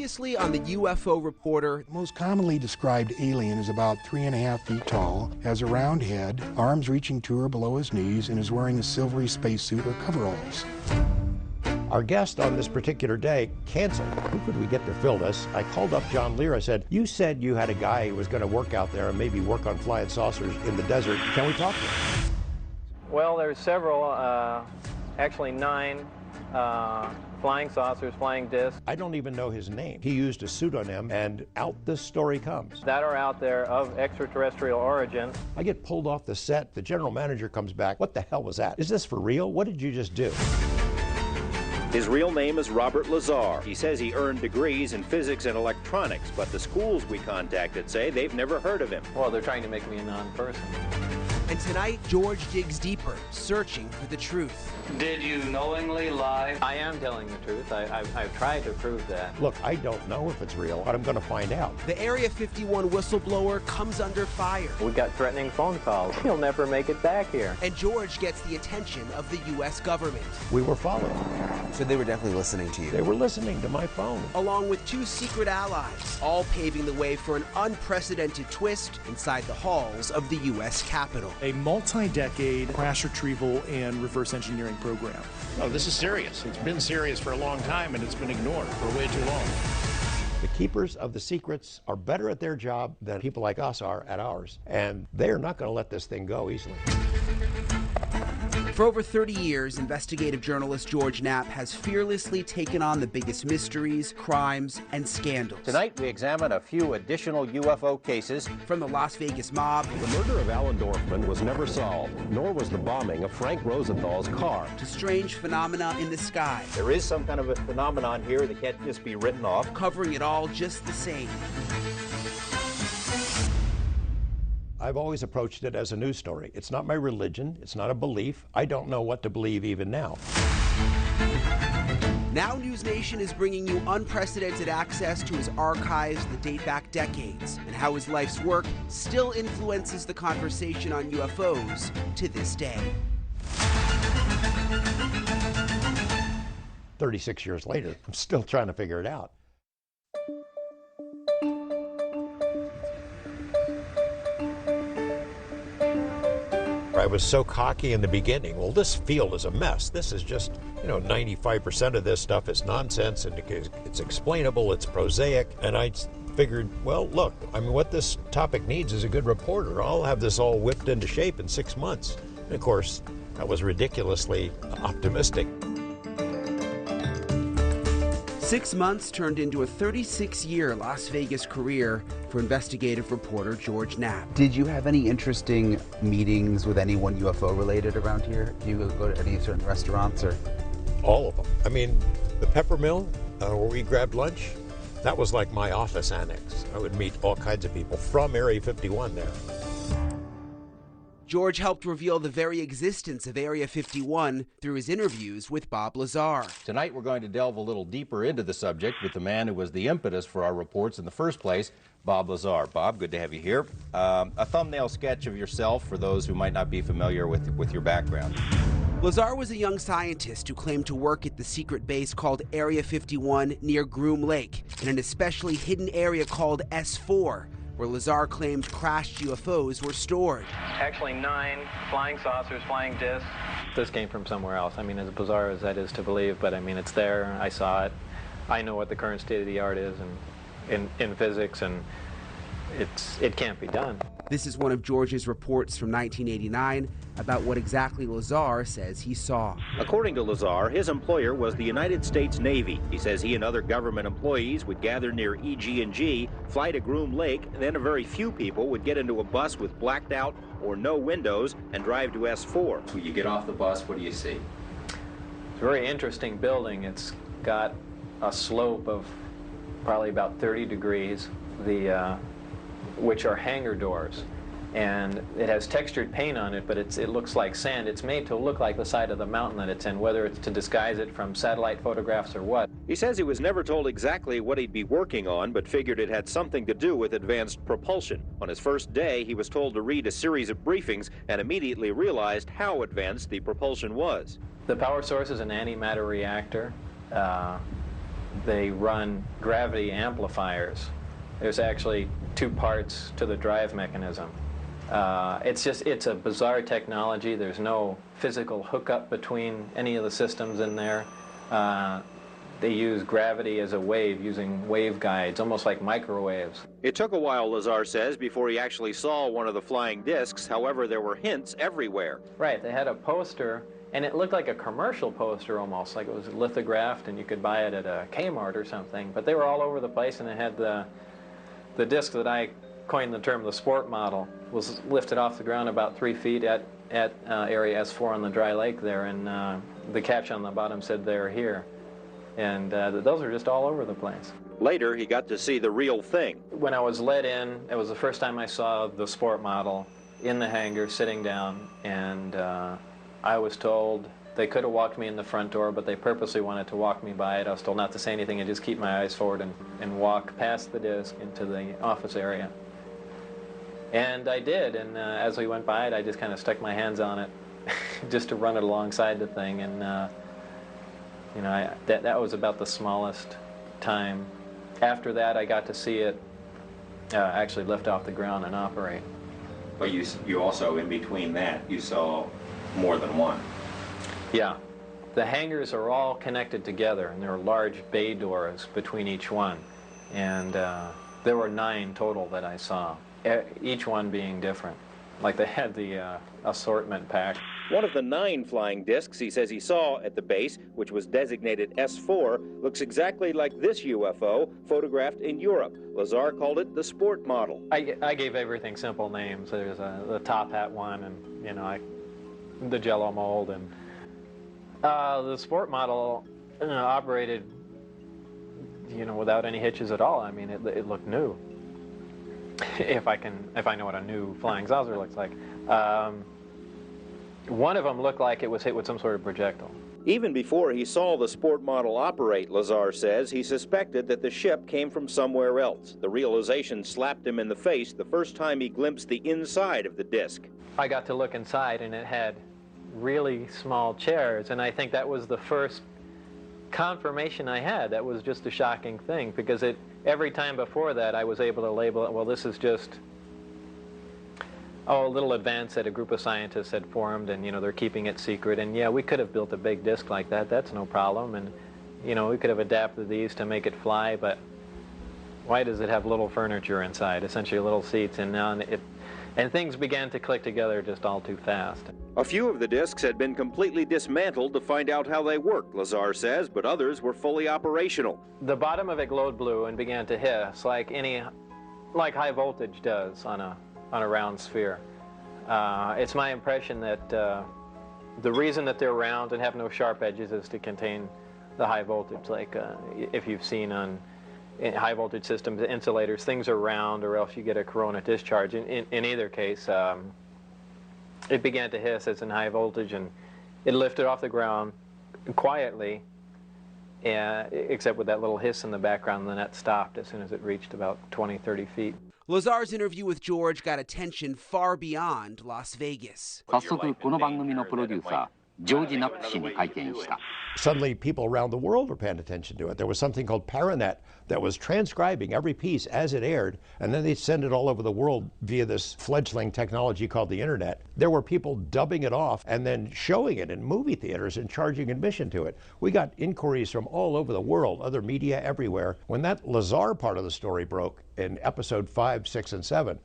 Previously on the UFO Reporter. The most commonly described alien is about 3.5 feet tall, has a round head, arms reaching to or below his knees, and is wearing a silvery spacesuit or coveralls. Our guest on this particular day canceled. Who could we get to fill this? I called up John Lear. I said, you said you had a guy who was going to work out there and maybe work on flying saucers in the desert. Can we talk to him? Well, there's several, actually 9 flying saucers, flying discs. I don't even know his name. He used a pseudonym, and out this story comes. That are out there of extraterrestrial origin. I get pulled off the set. The general manager comes back. What the hell was that? Is this for real? What did you just do? His real name is Robert Lazar. He says he earned degrees in physics and electronics, but the schools we contacted say they've never heard of him. Well, they're trying to make me a non-person. And tonight, George digs deeper, searching for the truth. Did you knowingly lie? I am telling the truth. I've tried to prove that. Look, I don't know if it's real, but I'm going to find out. The Area 51 whistleblower comes under fire. We got threatening phone calls. He'll never make it back here. And George gets the attention of the U.S. government. We were followed. So they were definitely listening to you. They were listening to my phone. Along with 2 secret allies, all paving the way for an unprecedented twist inside the halls of the U.S. Capitol. A multi-decade crash retrieval and reverse engineering program. Oh, this is serious. It's been serious for a long time, and it's been ignored for way too long. The keepers of the secrets are better at their job than people like us are at ours, and they are not going to let this thing go easily. For over 30 years, investigative journalist George Knapp has fearlessly taken on the biggest mysteries, crimes, and scandals. Tonight we examine a few additional UFO cases. From the Las Vegas mob, The murder of Alan Dorfman was never solved, nor was the bombing of Frank Rosenthal's car. to strange phenomena in the sky, There is some kind of a phenomenon here that can't just be written off. covering it all just the same. I've always approached it as a news story. It's not my religion. It's not a belief. I don't know what to believe even now. Now News Nation is bringing you unprecedented access to his archives that date back decades, and how his life's work still influences the conversation on UFOs to this day. 36 years later, I'm still trying to figure it out. I was so cocky in the beginning. Well, this field is a mess. This is just, 95% of this stuff is nonsense, and it's explainable, it's prosaic. And I figured, well, look, what this topic needs is a good reporter. I'll have this all whipped into shape in 6 months. And of course, that was ridiculously optimistic. 6 months turned into a 36-year Las Vegas career for investigative reporter George Knapp. Did you have any interesting meetings with anyone UFO related around here? Do you go to any certain restaurants or? All of them. The Pepper Mill, where we grabbed lunch, that was like my office annex. I would meet all kinds of people from Area 51 there. George helped reveal the very existence of Area 51 through his interviews with Bob Lazar. Tonight we're going to delve a little deeper into the subject with the man who was the impetus for our reports in the first place, Bob Lazar. Bob, good to have you here. A thumbnail sketch of yourself for those who might not be familiar with your background. Lazar was a young scientist who claimed to work at the secret base called Area 51 near Groom Lake, in an especially hidden area called S4, where Lazar claimed crashed UFOs were stored. Actually 9 flying saucers, flying discs. This came from somewhere else. As bizarre as that is to believe, but it's there. I saw it. I know what the current state of the art is in physics, and it can't be done. This is one of George's reports from 1989 about what exactly Lazar says he saw. According to Lazar, his employer was the United States Navy. He says he and other government employees would gather near EG&G, fly to Groom Lake, and then a very few people would get into a bus with blacked out or no windows and drive to S4. When you get off the bus, what do you see? It's a very interesting building. It's got a slope of probably about 30 degrees, which are hangar doors. And it has textured paint on it, but it looks like sand. It's made to look like the side of the mountain that it's in, whether it's to disguise it from satellite photographs or what. He says he was never told exactly what he'd be working on, but figured it had something to do with advanced propulsion. On his first day, he was told to read a series of briefings and immediately realized how advanced the propulsion was. The power source is an antimatter reactor. they run gravity amplifiers. There's actually 2 parts to the drive mechanism. It's a bizarre technology. There's no physical hookup between any of the systems in there. They use gravity as a wave, using waveguides, almost like microwaves. It took a while, Lazar says, before he actually saw one of the flying discs. However, there were hints everywhere. Right, they had a poster, and it looked like a commercial poster almost, like it was lithographed and you could buy it at a Kmart or something. But they were all over the place, and it had the disc that I coined the term the sport model, was lifted off the ground about 3 feet at area S4 on the dry lake there, and the caption on the bottom said, "They're here." And those are just all over the place. Later, he got to see the real thing. When I was let in, it was the first time I saw the sport model in the hangar, sitting down, and I was told they could have walked me in the front door, but they purposely wanted to walk me by it. I was told not to say anything and just keep my eyes forward and walk past the disc into the office area. And I did, and as we went by it, I just kind of stuck my hands on it just to run it alongside the thing, and you know, that was about the smallest time. After that, I got to see it actually lift off the ground and operate. But you also, in between that, you saw more than one. Yeah. The hangars are all connected together, and there are large bay doors between each one. And there were 9 total that I saw, each one being different. Like they had the assortment pack. One of the 9 flying discs he says he saw at the base, which was designated S4, looks exactly like this UFO photographed in Europe. Lazar called it the sport model. I gave everything simple names. There's the top hat one, and you know, the Jello mold, and the sport model operated, you know, without any hitches at all. I mean, it looked new. If I know what a new flying saucer looks like. One of them looked like it was hit with some sort of projectile. Even before he saw the sport model operate, Lazar says, he suspected that the ship came from somewhere else. The realization slapped him in the face the first time he glimpsed the inside of the disc. I got to look inside, and it had really small chairs, and I think that was the first confirmation I had. That was just a shocking thing, because every time before that I was able to label it, well, this is just a little advance that a group of scientists had formed, and you know, they're keeping it secret, and yeah, we could have built a big disc like that, that's no problem, and you know, we could have adapted these to make it fly, but why does it have little furniture inside, essentially little seats, and things began to click together just all too fast. A few of the discs had been completely dismantled to find out how they worked, Lazar says, but others were fully operational. The bottom of it glowed blue and began to hiss like high voltage does on a round sphere. It's my impression that the reason that they're round and have no sharp edges is to contain the high voltage. Like if you've seen on high voltage systems, insulators, things are round, or else you get a corona discharge. In either case, it began to hiss as in high voltage, and it lifted off the ground quietly, except with that little hiss in the background, and then that stopped as soon as it reached about 20, 30 feet. Lazar's interview with George got attention far beyond Las Vegas. 早速この番組のプロデューサージョージ・ナップ氏に会見した。 Suddenly people around the world were paying attention to it. There was something called Paranet that was transcribing every piece as it aired, and then they'd send it all over the world via this fledgling technology called the internet. There were people dubbing it off and then showing it in movie theaters and charging admission to it. We got inquiries from all over the world, other media everywhere. When that Lazar part of the story broke in episode 5, 6, and 7,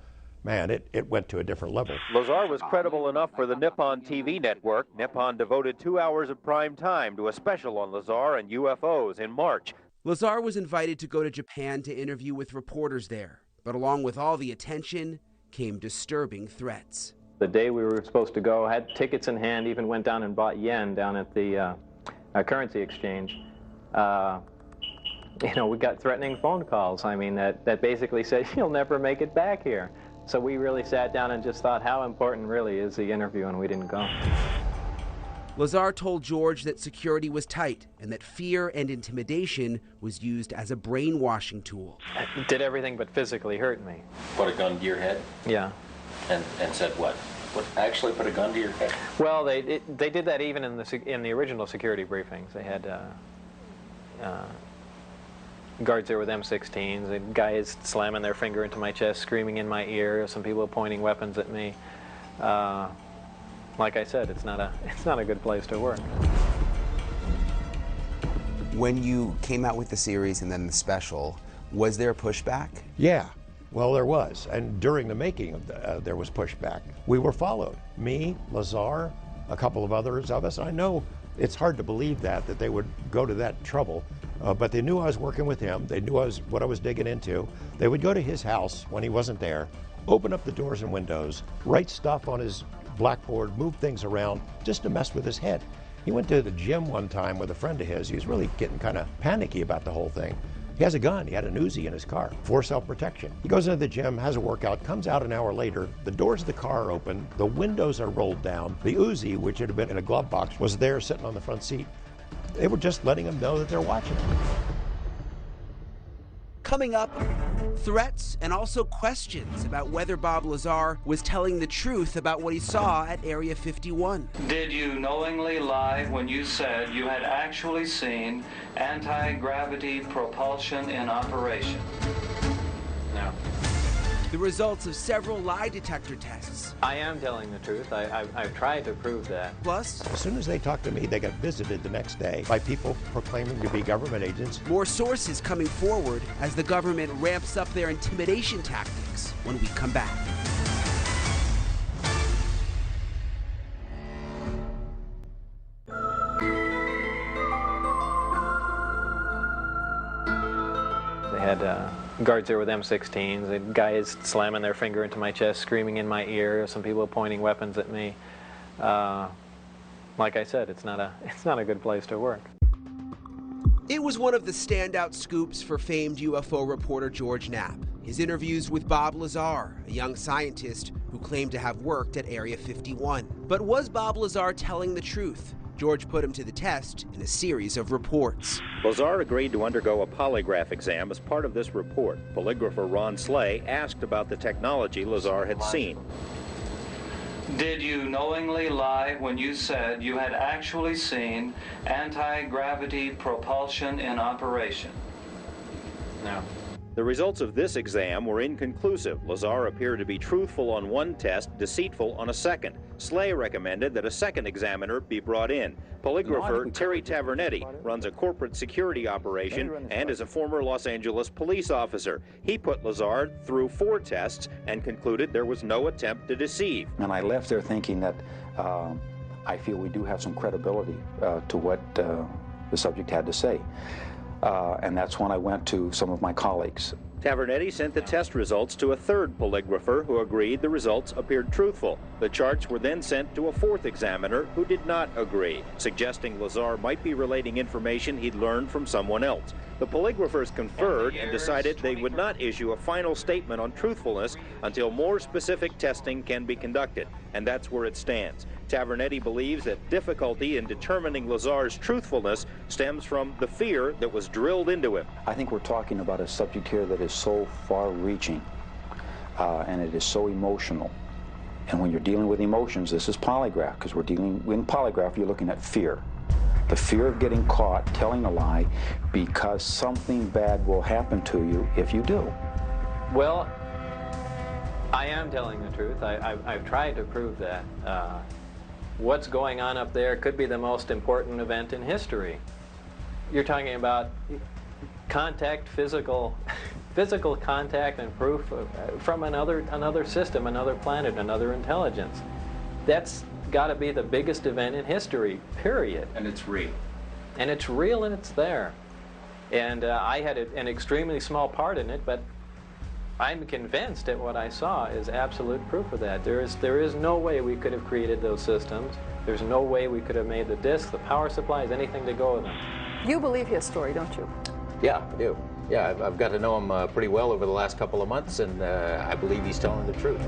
man, it went to a different level. Lazar was credible enough for the Nippon TV network. Nippon devoted 2 hours of prime time to a special on Lazar and UFOs in March. Lazar was invited to go to Japan to interview with reporters there, but along with all the attention came disturbing threats. The day we were supposed to go, had tickets in hand, even went down and bought yen down at the currency exchange. You know, we got threatening phone calls. I mean, that basically said, you'll never make it back here. So we really sat down and just thought, how important really is the interview, and we didn't go. Lazar told George that security was tight and that fear and intimidation was used as a brainwashing tool. It did everything but physically hurt me. Put a gun to your head? Yeah. And said what? Actually put a gun to your head? Well, they did that even in the original security briefings. They had guards there with M16s, and guys slamming their finger into my chest, screaming in my ear, some people pointing weapons at me. Like I said, it's not a good place to work. When you came out with the series and then the special, was there a pushback? Yeah, well, there was. And during the making of there was pushback. We were followed. Me, Lazar, a couple of others of us. I know it's hard to believe that they would go to that trouble, but they knew I was working with him. They knew what I was digging into. They would go to his house when he wasn't there, open up the doors and windows, write stuff on his blackboard, move things around, just to mess with his head. He went to the gym one time with a friend of his. He was really getting kind of panicky about the whole thing. He has a gun. He had an Uzi in his car for self-protection. He goes into the gym, has a workout, comes out an hour later. The doors of the car are open. The windows are rolled down. The Uzi, which had been in a glove box, was there sitting on the front seat. They were just letting him know that they're watching him. Coming up, threats and also questions about whether Bob Lazar was telling the truth about what he saw at Area 51. Did you knowingly lie when you said you had actually seen anti-gravity propulsion in operation? No. The results of several lie detector tests. I am telling the truth. I've tried to prove that. Plus, as soon as they talked to me, they got visited the next day by people proclaiming to be government agents. More sources coming forward as the government ramps up their intimidation tactics when we come back. They had guards there with M16s, and guys slamming their finger into my chest, screaming in my ear, some people pointing weapons at me. Like I said, it's not a good place to work. It was one of the standout scoops for famed UFO reporter George Knapp. His interviews with Bob Lazar, a young scientist who claimed to have worked at Area 51. But was Bob Lazar telling the truth? George put him to the test in a series of reports. Lazar agreed to undergo a polygraph exam as part of this report. Polygrapher Ron Slay asked about the technology Lazar had seen. Did you knowingly lie when you said you had actually seen anti-gravity propulsion in operation? No. The results of this exam were inconclusive. Lazar appeared to be truthful on one test, deceitful on a second. Slay recommended that a second examiner be brought in. Polygrapher Terry Tavernetti runs a corporate security operation and is a former Los Angeles police officer. He put Lazar through 4 tests and concluded there was no attempt to deceive. And I left there thinking that I feel we do have some credibility to what the subject had to say. And that's when I went to some of my colleagues. Tavernetti sent the test results to a third polygrapher who agreed the results appeared truthful. The charts were then sent to a 4th examiner who did not agree, suggesting Lazar might be relating information he'd learned from someone else. The polygraphers conferred and decided they would not issue a final statement on truthfulness until more specific testing can be conducted, and that's where it stands. Tavernetti believes that difficulty in determining Lazar's truthfulness stems from the fear that was drilled into him. I think we're talking about a subject here that is so far-reaching, and it is so emotional. And when you're dealing with emotions, this is polygraph, because we're dealing, in polygraph, you're looking at fear. The fear of getting caught telling a lie because something bad will happen to you if you do. Well, I am telling the truth. I've tried to prove that. What's going on up there could be the most important event in history. You're talking about contact, physical contact and proof from another system, another planet, another intelligence. That's got to be the biggest event in history, period. And it's real. And it's real and it's there. And I had an extremely small part in it, but I'm convinced that what I saw is absolute proof of that. There is no way we could have created those systems. There's no way we could have made the discs, the power supplies, anything to go with them. You believe his story, don't you? Yeah, I do. Yeah, I've got to know him pretty well over the last couple of months, and I believe he's telling the truth.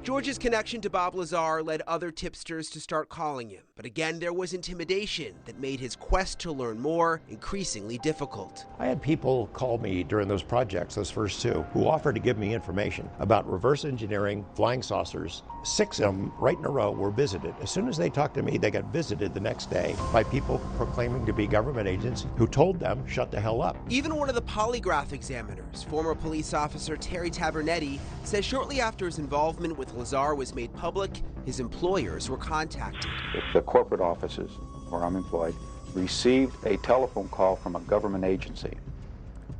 George's connection to Bob Lazar led other tipsters to start calling him. But again, there was intimidation that made his quest to learn more increasingly difficult. I had people call me during those projects, those first 2, who offered to give me information about reverse engineering, flying saucers, 6 of them right in a row were visited. As soon as they talked to me, they got visited the next day by people proclaiming to be government agents who told them, shut the hell up. Even one of the polygraph examiners, former police officer Terry Tabernetti, says shortly after his involvement with Lazar was made public, his employers were contacted. The corporate offices where I'm employed received a telephone call from a government agency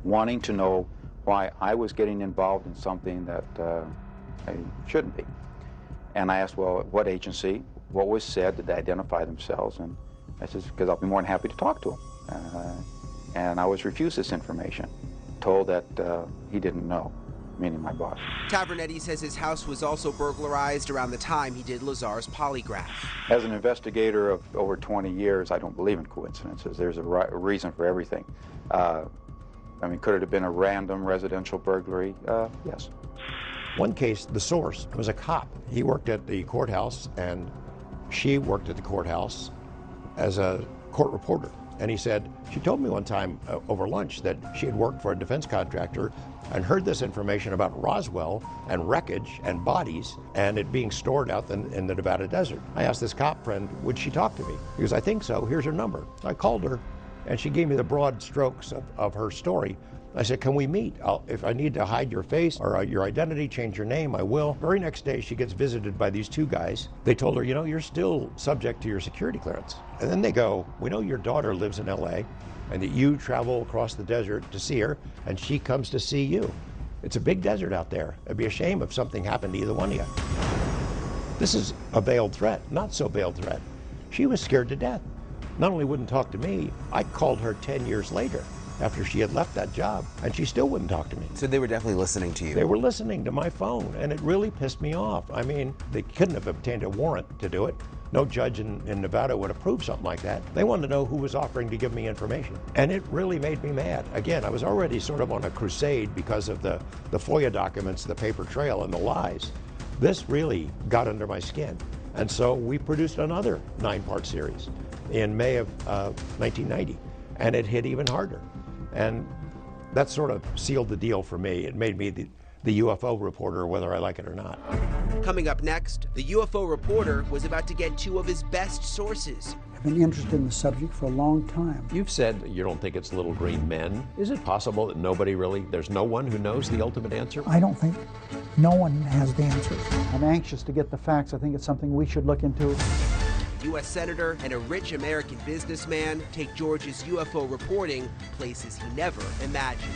wanting to know why I was getting involved in something that I shouldn't be. And I asked, well, what agency? What was said? Did they identify themselves? And I said, because I'll be more than happy to talk to them. And I was refused this information, told that he didn't know, meaning my boss. Tabernetti says his house was also burglarized around the time he did Lazar's polygraph. As an investigator of over 20 years, I don't believe in coincidences. There's a reason for everything. I mean, could it have been a random residential burglary? Yes. One case, the source was a cop. He worked at the courthouse, and she worked at the courthouse as a court reporter. And he said, she told me one time over lunch that she had worked for a defense contractor and heard this information about Roswell and wreckage and bodies and it being stored out in the Nevada desert. I asked this cop friend, would she talk to me? He goes, I think so. Here's her number. So I called her, and she gave me the broad strokes of her story. I said, can we meet? If I need to hide your face or your identity, change your name, I will. Very next day, she gets visited by these 2 guys. They told her, you know, you're still subject to your security clearance. And then they go, we know your daughter lives in LA and that you travel across the desert to see her and she comes to see you. It's a big desert out there. It'd be a shame if something happened to either one of you. This is a veiled threat, not so veiled threat. She was scared to death. Not only wouldn't talk to me, I called her 10 years later after she had left that job, and she still wouldn't talk to me. So they were definitely listening to you? They were listening to my phone, and it really pissed me off. I mean, they couldn't have obtained a warrant to do it. No judge in Nevada would approve something like that. They wanted to know who was offering to give me information, and it really made me mad. Again, I was already sort of on a crusade because of the FOIA documents, the paper trail, and the lies. This really got under my skin, and so we produced another 9-part series in May of 1990, and it hit even harder. And that sort of sealed the deal for me. It made me the UFO reporter, whether I like it or not. Coming up next, the UFO reporter was about to get 2 of his best sources. I've been interested in the subject for a long time. You've said you don't think it's little green men. Is it possible that there's no one who knows the ultimate answer? I don't think no one has the answers. I'm anxious to get the facts. I think it's something we should look into. U.S. Senator and a rich American businessman take George's UFO reporting places he never imagined.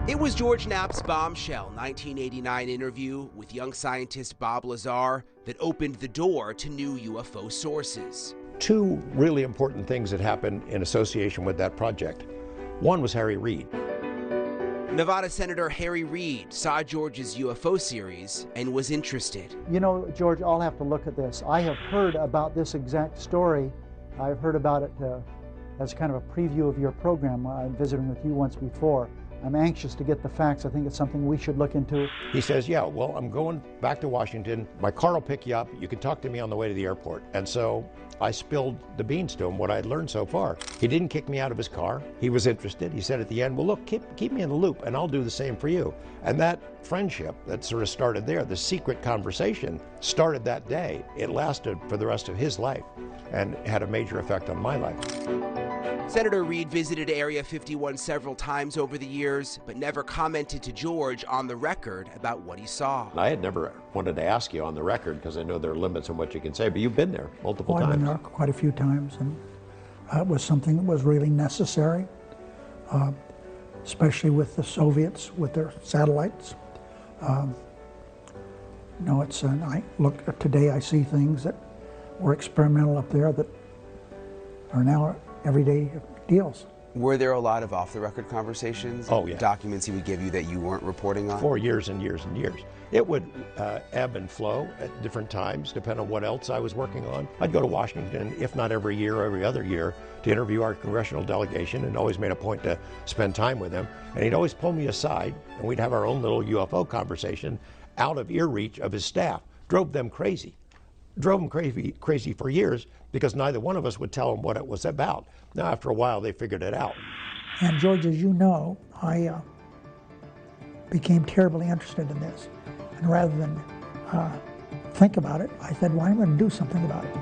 It was George Knapp's bombshell 1989 interview with young scientist Bob Lazar that opened the door to new UFO sources. 2 really important things that happened in association with that project. One was Harry Reid. Nevada Senator Harry Reid saw George's UFO series and was interested. You know, George, I'll have to look at this. I have heard about this exact story. I've heard about it as kind of a preview of your program. I'm visiting with you once before. I'm anxious to get the facts. I think it's something we should look into. He says, yeah, well, I'm going back to Washington. My car will pick you up. You can talk to me on the way to the airport. And so I spilled the beans to him, what I'd learned so far. He didn't kick me out of his car. He was interested. He said at the end, well, look, keep me in the loop, and I'll do the same for you. And that friendship that sort of started there, the secret conversation, started that day. It lasted for the rest of his life and had a major effect on my life. Senator Reid visited Area 51 several times over the years, but never commented to George on the record about what he saw. I had never wanted to ask you on the record because I know there are limits on what you can say, but you've been there multiple times. I've been there quite a few times, and it was something that was really necessary, especially with the Soviets, with their satellites. Today I see things that were experimental up there that are now everyday deals. Were there a lot of off-the-record conversations? Oh, yeah. Documents he would give you that you weren't reporting on? For years and years and years. It would ebb and flow at different times, depending on what else I was working on. I'd go to Washington, if not every year, every other year, to interview our congressional delegation, and always made a point to spend time with him. And he'd always pull me aside, and we'd have our own little UFO conversation out of ear reach of his staff. Drove them crazy. Drove them crazy for years because neither one of us would tell them what it was about. Now, after a while, they figured it out. And George, as you know, I became terribly interested in this. And rather than think about it, I said, well, I'm going to do something about it.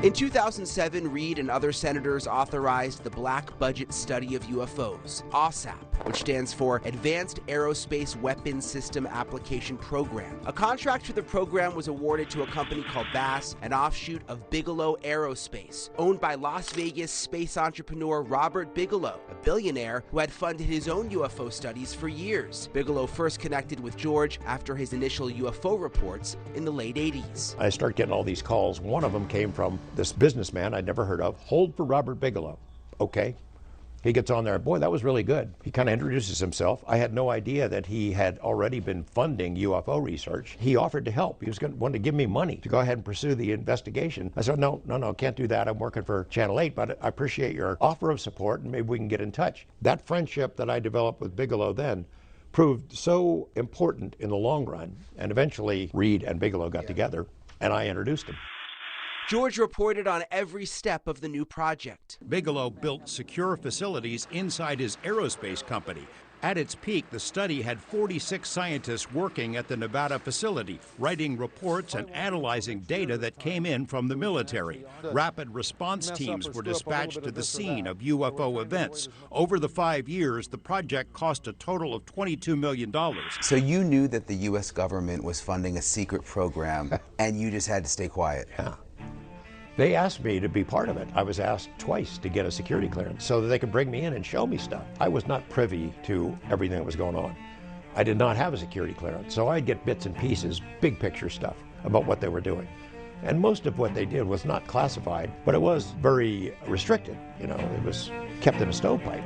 In 2007, Reid and other senators authorized the Black Budget Study of UFOs, OSAP, which stands for Advanced Aerospace Weapons System Application Program. A contract for the program was awarded to a company called BASS, an offshoot of Bigelow Aerospace, owned by Las Vegas space entrepreneur Robert Bigelow, a billionaire who had funded his own UFO studies for years. Bigelow first connected with George after his initial UFO reports in the late 80s. I started getting all these calls. One of them came from this businessman I'd never heard of. Hold for Robert Bigelow. Okay. He gets on there. Boy, that was really good. He kind of introduces himself. I had no idea that he had already been funding UFO research. He offered to help. He was going to want to give me money to go ahead and pursue the investigation. I said, no, can't do that. I'm working for Channel 8, but I appreciate your offer of support and maybe we can get in touch. That friendship that I developed with Bigelow then proved so important in the long run. And eventually Reid and Bigelow got together and I introduced him. George reported on every step of the new project. Bigelow built secure facilities inside his aerospace company. At its peak, the study had 46 scientists working at the Nevada facility, writing reports and analyzing data that came in from the military. Rapid response teams were dispatched to the scene of UFO events. Over the 5 years, the project cost a total of $22 million. So you knew that the U.S. government was funding a secret program, and you just had to stay quiet. Yeah. They asked me to be part of it. I was asked twice to get a security clearance so that they could bring me in and show me stuff. I was not privy to everything that was going on. I did not have a security clearance, so I'd get bits and pieces, big picture stuff about what they were doing. And most of what they did was not classified, but it was very restricted. You know, it was kept in a stovepipe.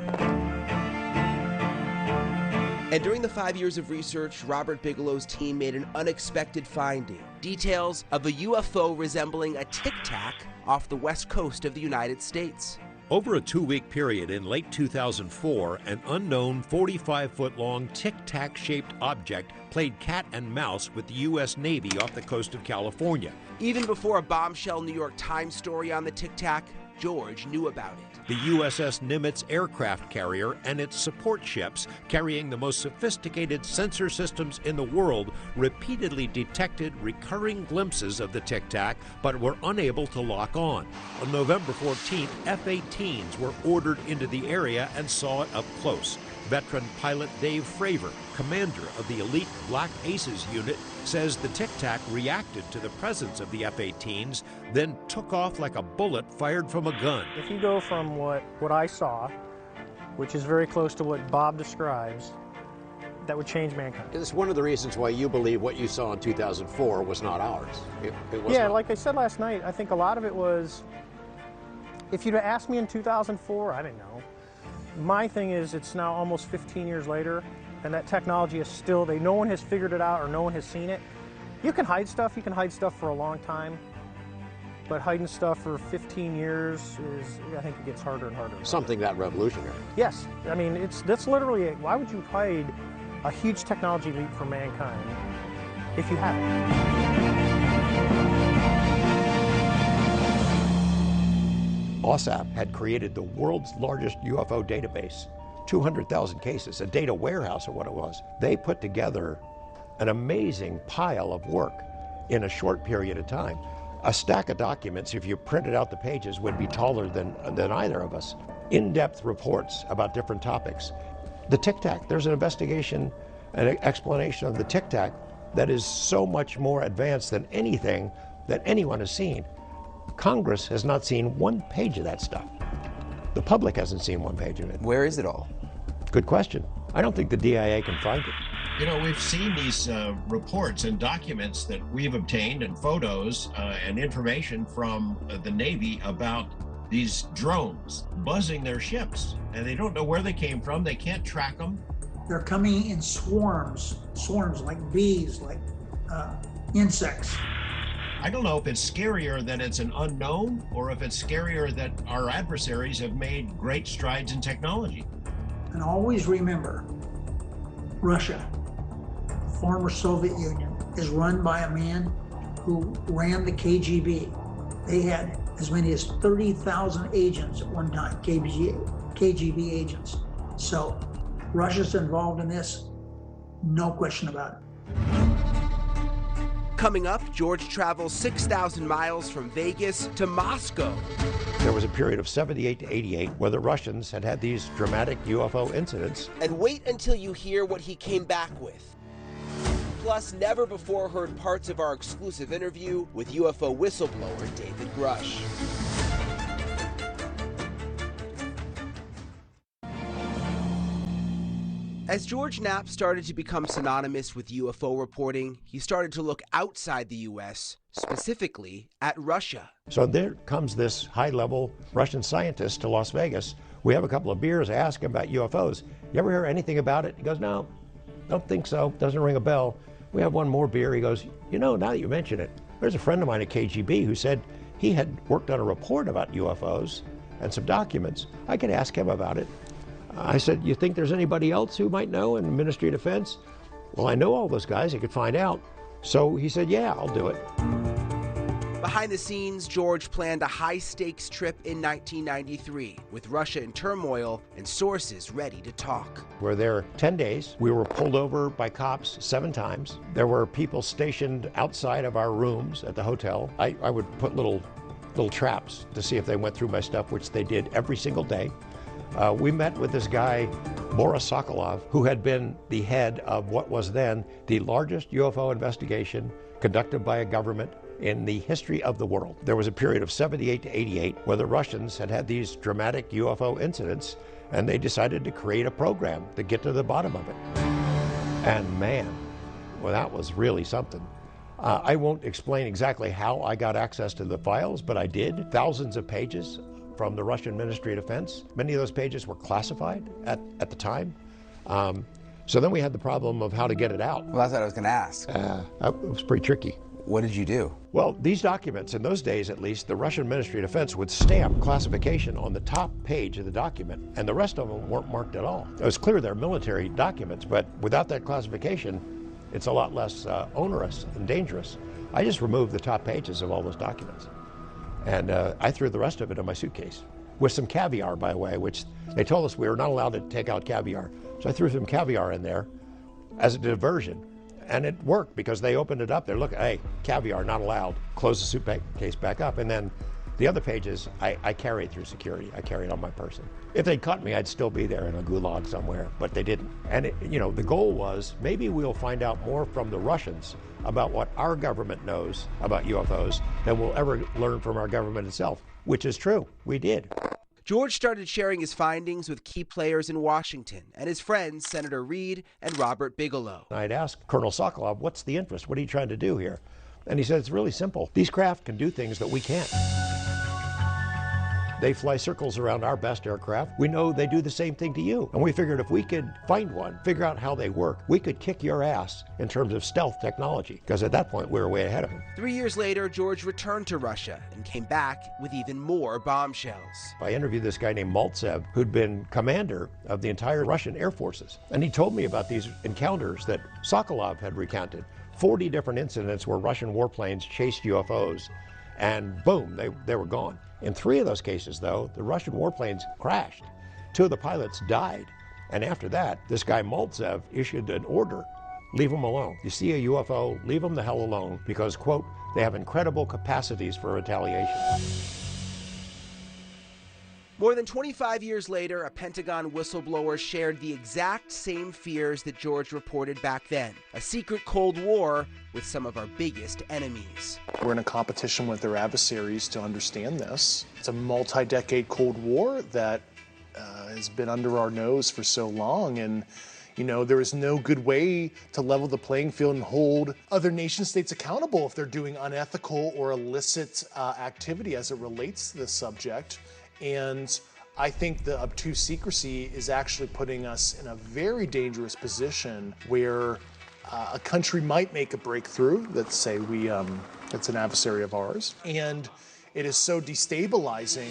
And during the 5 years of research, Robert Bigelow's team made an unexpected finding. Details of a UFO resembling a tic-tac off the west coast of the United States. Over a 2-week period in late 2004, an unknown 45-foot-long tic-tac-shaped object played cat and mouse with the U.S. Navy off the coast of California. Even before a bombshell New York Times story on the tic-tac, George knew about it. The USS Nimitz aircraft carrier and its support ships, carrying the most sophisticated sensor systems in the world, repeatedly detected recurring glimpses of the tic-tac, but were unable to lock on. On November 14th, F-18s were ordered into the area and saw it up close. Veteran pilot Dave Fravor, commander of the elite Black Aces unit, says the tic-tac reacted to the presence of the F-18s, then took off like a bullet fired from a gun. If you go from what I saw, which is very close to what Bob describes, that would change mankind. It's one of the reasons why you believe what you saw in 2004 was not ours. It was yeah, not. Like I said last night, I think a lot of it was, if you'd have asked me in 2004, I didn't know. My thing is, it's now almost 15 years later, and that technology is still, no one has figured it out or no one has seen it. You can hide stuff for a long time, but hiding stuff for 15 years I think it gets harder and harder. Something that revolutionary. Yes, I mean, that's literally it. Why would you hide a huge technology leap for mankind if you haven't? OSAP had created the world's largest UFO database, 200,000 cases, a data warehouse or what it was. They put together an amazing pile of work in a short period of time. A stack of documents, if you printed out the pages, would be taller than either of us. In-depth reports about different topics. The tic-tac, there's an investigation, an explanation of the tic-tac that is so much more advanced than anything that anyone has seen. Congress has not seen one page of that stuff. The public hasn't seen one page of it. Where is it all? Good question. I don't think the DIA can find it. You know, we've seen these reports and documents that we've obtained and photos and information from the Navy about these drones buzzing their ships, and they don't know where they came from. They can't track them. They're coming in swarms like bees, like insects. I don't know if it's scarier that it's an unknown or if it's scarier that our adversaries have made great strides in technology. And always remember, Russia, former Soviet Union, is run by a man who ran the KGB. They had as many as 30,000 agents at one time, KGB agents. So Russia's involved in this, no question about it. Coming up, George travels 6,000 miles from Vegas to Moscow. There was a period of 78 to 88 where the Russians had these dramatic UFO incidents. And wait until you hear what he came back with. Plus, never before heard parts of our exclusive interview with UFO whistleblower David Grush. As George Knapp started to become synonymous with UFO reporting, he started to look outside the U.S., specifically at Russia. So there comes this high-level Russian scientist to Las Vegas. We have a couple of beers, I ask him about UFOs. You ever hear anything about it? He goes, no, don't think so, doesn't ring a bell. We have one more beer. He goes, you know, now that you mention it, there's a friend of mine at KGB who said he had worked on a report about UFOs and some documents. I could ask him about it. I said, you think there's anybody else who might know in the Ministry of Defense? Well, I know all those guys. I could find out. So he said, yeah, I'll do it. Behind the scenes, George planned a high-stakes trip in 1993 with Russia in turmoil and sources ready to talk. We're there 10 days. We were pulled over by cops 7 times. There were people stationed outside of our rooms at the hotel. I would put little traps to see if they went through my stuff, which they did every single day. We met with this guy, Boris Sokolov, who had been the head of what was then the largest UFO investigation conducted by a government in the history of the world. There was a period of 78 to 88 where the Russians had these dramatic UFO incidents, and they decided to create a program to get to the bottom of it. And man, well, that was really something. I won't explain exactly how I got access to the files, but I did. Thousands of pages from the Russian Ministry of Defense. Many of those pages were classified at the time. So then we had the problem of how to get it out. Well, that's what I was going to ask. It was pretty tricky. What did you do? Well, these documents, in those days at least, the Russian Ministry of Defense would stamp classification on the top page of the document, and the rest of them weren't marked at all. It was clear they're military documents, but without that classification, it's a lot less onerous and dangerous. I just removed the top pages of all those documents. And I threw the rest of it in my suitcase with some caviar, by the way, which they told us we were not allowed to take out caviar. So I threw some caviar in there as a diversion. And it worked because they opened it up. They're looking, hey, caviar, not allowed. Close the suitcase back up. And then the other pages, I carried through security. I carried on my person. If they'd caught me, I'd still be there in a gulag somewhere, but they didn't. And the goal was maybe we'll find out more from the Russians about what our government knows about UFOs than we'll ever learn from our government itself, which is true. We did. George started sharing his findings with key players in Washington and his friends, Senator Reid and Robert Bigelow. I'd ask Colonel Sokolov, what's the interest? What are you trying to do here? And he said, it's really simple. These craft can do things that we can't. They fly circles around our best aircraft. We know they do the same thing to you. And we figured if we could find one, figure out how they work, we could kick your ass in terms of stealth technology, because at that point we were way ahead of them. 3 years later, George returned to Russia and came back with even more bombshells. I interviewed this guy named Maltsev, who'd been commander of the entire Russian Air Forces. And he told me about these encounters that Sokolov had recounted. 40 different incidents where Russian warplanes chased UFOs, and boom, they were gone. In 3 of those cases, though, the Russian warplanes crashed. 2 of the pilots died. And after that, this guy Maltsev issued an order, leave them alone. You see a UFO, leave them the hell alone, because, quote, they have incredible capacities for retaliation. More than 25 years later, a Pentagon whistleblower shared the exact same fears that George reported back then. A secret Cold War with some of our biggest enemies. We're in a competition with their adversaries to understand this. It's a multi-decade Cold War that has been under our nose for so long, and there is no good way to level the playing field and hold other nation states accountable if they're doing unethical or illicit activity as it relates to this subject. And I think the obtuse secrecy is actually putting us in a very dangerous position where a country might make a breakthrough. Let's say it's an adversary of ours, and it is so destabilizing.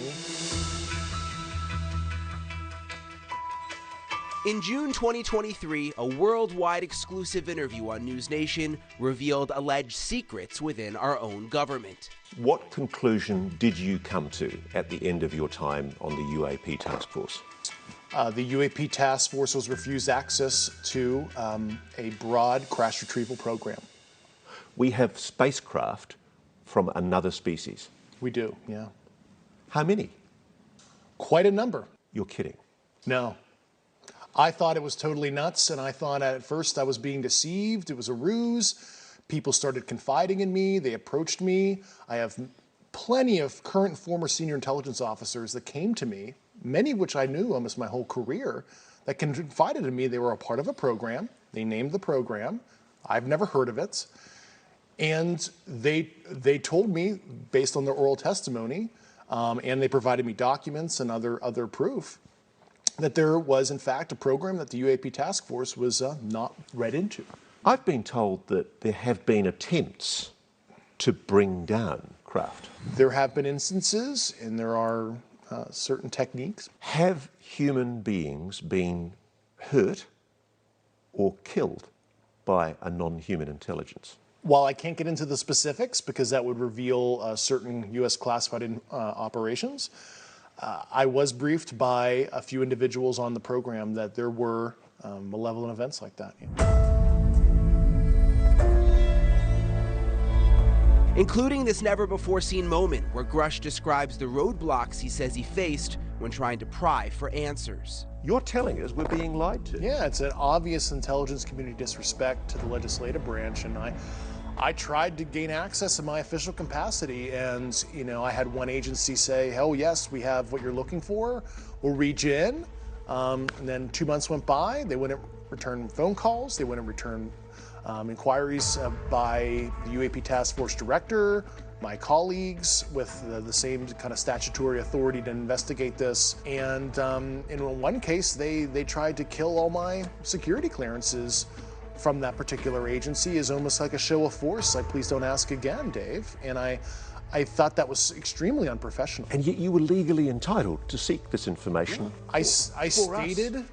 In June 2023, a worldwide exclusive interview on News Nation revealed alleged secrets within our own government. What conclusion did you come to at the end of your time on the UAP task force? The UAP task force was refused access to a broad crash retrieval program. We have spacecraft from another species. We do, yeah. How many? Quite a number. You're kidding. No. I thought it was totally nuts, and I thought at first I was being deceived. It was a ruse. People started confiding in me. They approached me. I have plenty of current and former senior intelligence officers that came to me, many of which I knew almost my whole career, that confided in me they were a part of a program. They named the program. I've never heard of it. And they told me, based on their oral testimony, and they provided me documents and other proof, that there was, in fact, a program that the UAP task force was not read into. I've been told that there have been attempts to bring down craft. There have been instances, and there are certain techniques. Have human beings been hurt or killed by a non-human intelligence? While I can't get into the specifics, because that would reveal certain U.S. classified operations, I was briefed by a few individuals on the program that there were malevolent events like that. Including this never-before-seen moment where Grush describes the roadblocks he says he faced when trying to pry for answers. You're telling us we're being lied to. Yeah, it's an obvious intelligence community disrespect to the legislative branch, and I tried to gain access in my official capacity, and I had one agency say, "Oh yes, we have what you're looking for. We'll reach in." And then 2 months went by. They wouldn't return phone calls. They wouldn't return inquiries by the UAP task force director, my colleagues with the same kind of statutory authority to investigate this. And in one case, they tried to kill all my security clearances from that particular agency as almost like a show of force. Like, please don't ask again, Dave. And I thought that was extremely unprofessional. And yet you were legally entitled to seek this information. I stated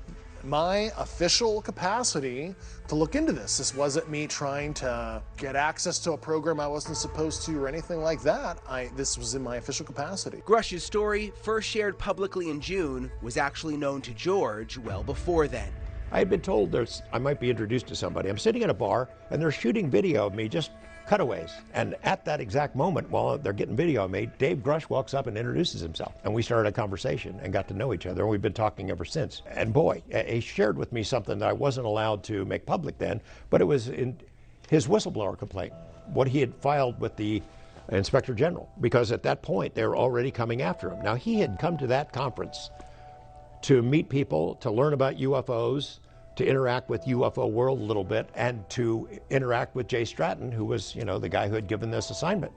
my official capacity to look into this. This wasn't me trying to get access to a program I wasn't supposed to or anything like that. This was in my official capacity. Grush's story, first shared publicly in June, was actually known to George well before then. I had been told I might be introduced to somebody. I'm sitting in a bar and they're shooting video of me, just cutaways. And at that exact moment, while they're getting video of me, Dave Grush walks up and introduces himself. And we started a conversation and got to know each other. And we've been talking ever since. And boy, he shared with me something that I wasn't allowed to make public then, but it was in his whistleblower complaint, what he had filed with the Inspector General, because at that point they were already coming after him. Now, he had come to that conference to meet people, to learn about UFOs, to interact with UFO world a little bit, and to interact with Jay Stratton, who was, the guy who had given this assignment.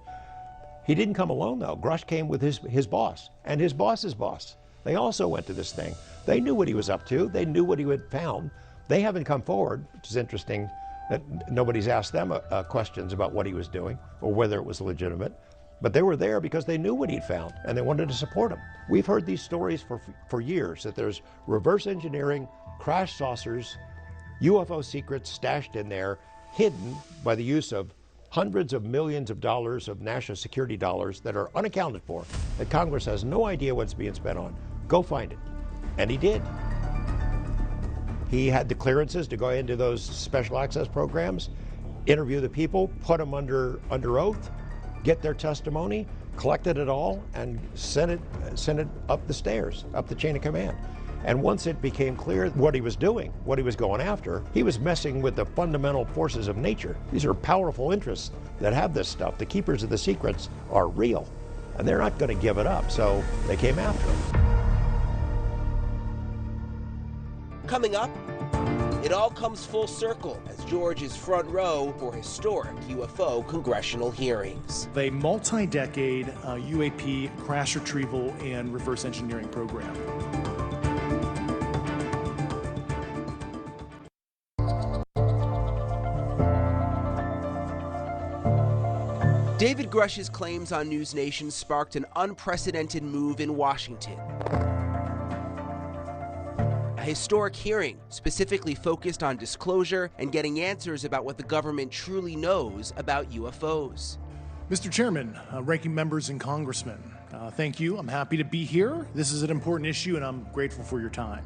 He didn't come alone, though. Grush came with his boss and his boss's boss. They also went to this thing. They knew what he was up to. They knew what he had found. They haven't come forward, which is interesting that nobody's asked them questions about what he was doing or whether it was legitimate. But they were there because they knew what he'd found and they wanted to support him. We've heard these stories for years, that there's reverse engineering, crash saucers, UFO secrets stashed in there, hidden by the use of hundreds of millions of dollars of national security dollars that are unaccounted for, that Congress has no idea what it's being spent on. Go find it. And he did. He had the clearances to go into those special access programs, interview the people, put them under oath, get their testimony, collected it all, and sent it up the stairs, up the chain of command. And once it became clear what he was doing, what he was going after, he was messing with the fundamental forces of nature. These are powerful interests that have this stuff. The keepers of the secrets are real, and they're not going to give it up, so they came after him. Coming up, it all comes full circle as George is front row for historic UFO congressional hearings. A multi-decade UAP crash retrieval and reverse engineering program. David Grush's claims on News Nation sparked an unprecedented move in Washington. A historic hearing specifically focused on disclosure and getting answers about what the government truly knows about UFOs. Mr. Chairman, ranking members and congressmen, thank you. I'm happy to be here. This is an important issue and I'm grateful for your time.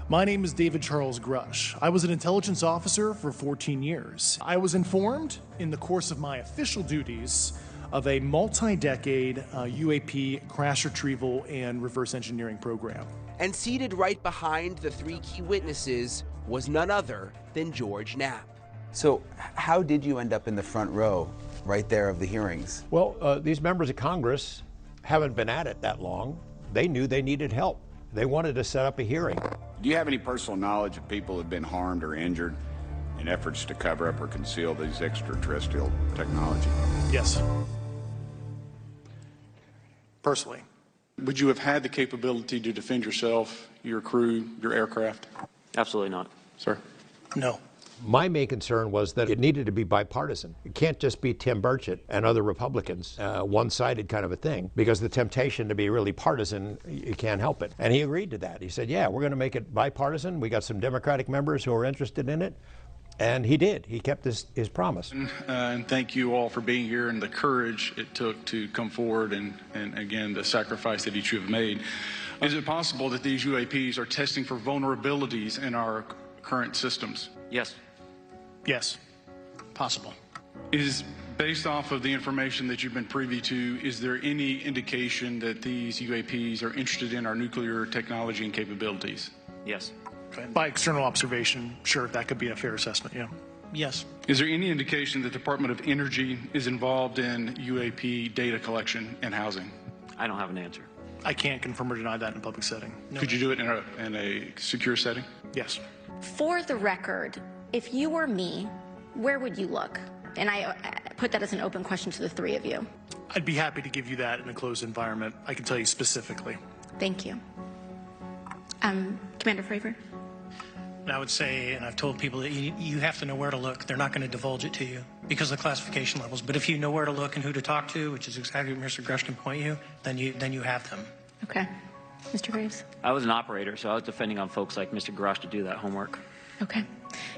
My name is David Charles Grush. I was an intelligence officer for 14 years. I was informed in the course of my official duties of a multi-decade UAP crash retrieval and reverse engineering program. And seated right behind the three key witnesses was none other than George Knapp. So how did you end up in the front row right there of the hearings? Well, these members of Congress haven't been at it that long. They knew they needed help. They wanted to set up a hearing. Do you have any personal knowledge of people who have been harmed or injured in efforts to cover up or conceal these extraterrestrial technology? Yes. Personally. Would you have had the capability to defend yourself, your crew, your aircraft? Absolutely not. Sir? No. My main concern was that it needed to be bipartisan. It can't just be Tim Burchett and other Republicans, one-sided kind of a thing, because the temptation to be really partisan, you can't help it. And he agreed to that. He said, yeah, we're going to make it bipartisan. We got some Democratic members who are interested in it. And he did. He kept his promise. And thank you all for being here and the courage it took to come forward and again, the sacrifice that each of you have made. Is it possible that these UAPs are testing for vulnerabilities in our current systems? Yes. Yes. Possible. Is based off of the information that you've been privy to, is there any indication that these UAPs are interested in our nuclear technology and capabilities? Yes. By external observation, sure, that could be a fair assessment, yeah. Yes. Is there any indication that the Department of Energy is involved in UAP data collection and housing? I don't have an answer. I can't confirm or deny that in a public setting. No. Could you do it in a secure setting? Yes. For the record, if you were me, where would you look? And I put that as an open question to the three of you. I'd be happy to give you that in a closed environment. I can tell you specifically. Thank you. Commander Fravor? I would say, and I've told people that you have to know where to look. They're not going to divulge it to you because of the classification levels. But if you know where to look and who to talk to, which is exactly what Mr. Grush can point you, then you have them. Okay. Mr. Graves? I was an operator, so I was depending on folks like Mr. Grush to do that homework. Okay.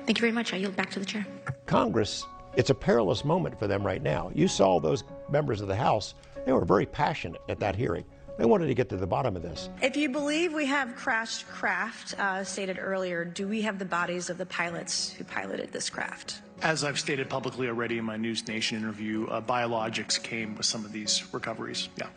Thank you very much. I yield back to the chair. Congress, it's a perilous moment for them right now. You saw those members of the House. They were very passionate at that hearing. They wanted to get to the bottom of this. If you believe we have crashed craft, stated earlier, do we have the bodies of the pilots who piloted this craft? As I've stated publicly already in my News Nation interview, biologics came with some of these recoveries, yeah.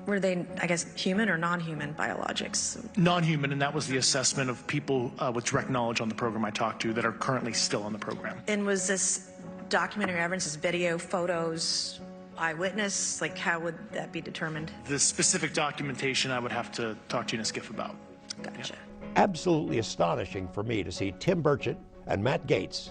Were they, I guess, human or non-human biologics? Non-human, and that was the assessment of people with direct knowledge on the program I talked to that are currently still on the program. And was this documentary evidence, this video, photos, eyewitness? Like, how would that be determined? The specific documentation I would have to talk to you in a skiff about. Gotcha. Yeah. Absolutely astonishing for me to see Tim Burchett and Matt Gaetz,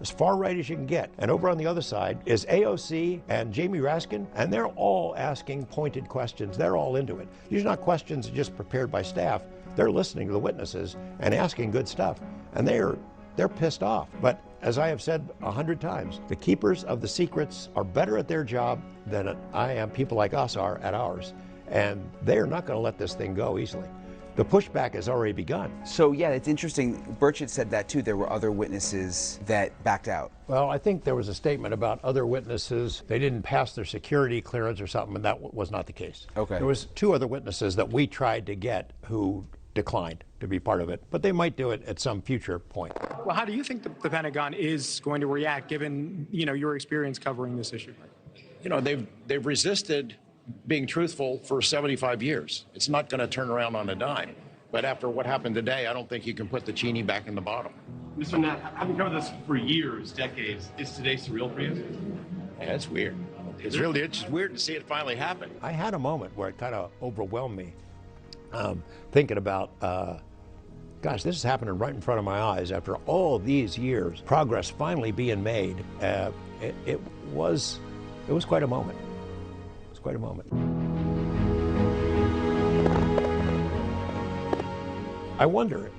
as far right as you can get. And over on the other side is AOC and Jamie Raskin, and they're all asking pointed questions. They're all into it. These are not questions just prepared by staff. They're listening to the witnesses and asking good stuff. And they're pissed off. But as I have said 100 times, the keepers of the secrets are better at their job than people like us are at ours. And they're not going to let this thing go easily. The pushback has already begun. So yeah, it's interesting. Burchett said that too. There were other witnesses that backed out. Well, I think there was a statement about other witnesses. They didn't pass their security clearance or something, and that was not the case. Okay. There was 2 other witnesses that we tried to get who declined to be part of it, but they might do it at some future point. Well, how do you think the Pentagon is going to react, given your experience covering this issue? They've resisted being truthful for 75 years. It's not going to turn around on a dime. But after what happened today, I don't think you can put the genie back in the bottle. Mr. Knapp, having covered this for years, decades, is today surreal for you? Yeah, it's weird. It's just weird to see it finally happen. I had a moment where it kind of overwhelmed me, thinking about, gosh, this is happening right in front of my eyes after all these years, progress finally being made. It was quite a moment. It was quite a moment. I wonder,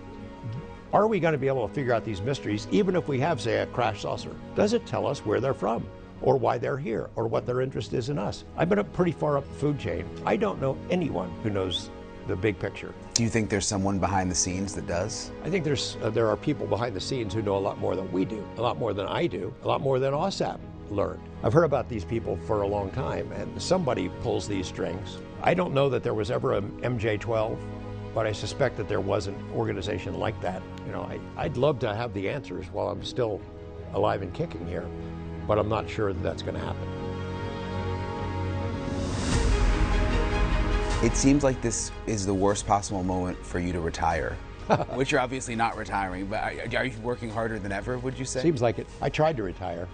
are we going to be able to figure out these mysteries, even if we have, say, a crash saucer? Does it tell us where they're from, or why they're here, or what their interest is in us? I've been up pretty far up the food chain. I don't know anyone who knows the big picture. Do you think there's someone behind the scenes that does? I think there are people behind the scenes who know a lot more than we do, a lot more than I do, a lot more than OSAP learned. I've heard about these people for a long time, and somebody pulls these strings. I don't know that there was ever a MJ-12, but I suspect that there was an organization like that. You know, I'd love to have the answers while I'm still alive and kicking here, but I'm not sure that that's going to happen. It seems like this is the worst possible moment for you to retire, which you're obviously not retiring, but are you working harder than ever, would you say? Seems like it. I tried to retire.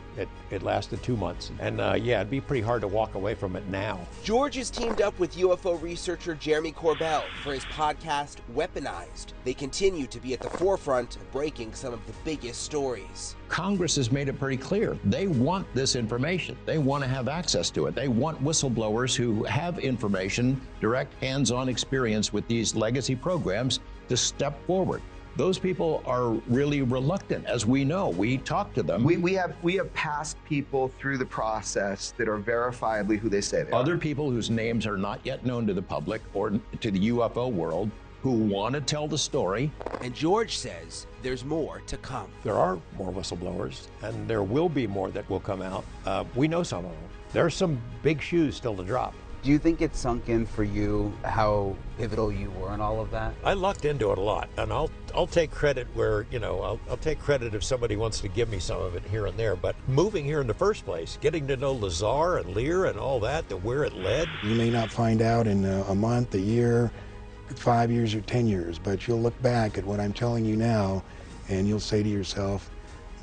It lasted 2 months. And yeah, it'd be pretty hard to walk away from it now. George has teamed up with UFO researcher Jeremy Corbell for his podcast, Weaponized. They continue to be at the forefront of breaking some of the biggest stories. Congress has made it pretty clear. They want this information. They want to have access to it. They want whistleblowers who have information, direct hands-on experience with these legacy programs to step forward. Those people are really reluctant, as we know. We talk to them. We have passed people through the process that are verifiably who they say they are. Other people whose names are not yet known to the public or to the UFO world who want to tell the story. And George says there's more to come. There are more whistleblowers, and there will be more that will come out. We know some of them. There are some big shoes still to drop. Do you think it sunk in for you how pivotal you were in all of that? I lucked into it a lot, and I'll take credit where, you know, I'll take credit if somebody wants to give me some of it here and there. But moving here in the first place, getting to know Lazar and Lear and all that, to where it led. You may not find out in a month, a year, 5 years, or 10 years, but you'll look back at what I'm telling you now, and you'll say to yourself,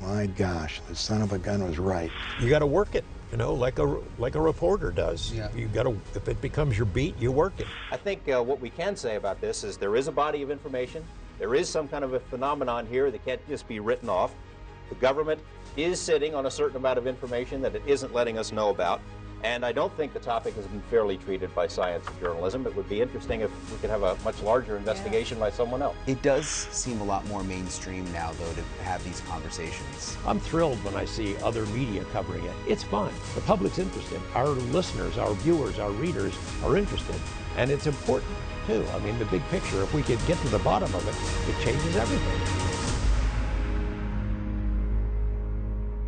my gosh, the son of a gun was right. You got to work it. You know, like a reporter does. Yeah. You got to, if it becomes your beat, you work it. I think what we can say about this is there is a body of information. There is some kind of a phenomenon here that can't just be written off. The government is sitting on a certain amount of information that it isn't letting us know about. And I don't think the topic has been fairly treated by science and journalism. It would be interesting if we could have a much larger investigation by someone else. It does seem a lot more mainstream now, though, to have these conversations. I'm thrilled when I see other media covering it. It's fun. The public's interested. Our listeners, our viewers, our readers are interested. And it's important, too. I mean, the big picture, if we could get to the bottom of it, it changes everything.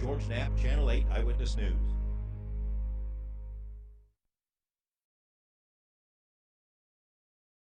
George Knapp, Channel 8 Eyewitness News.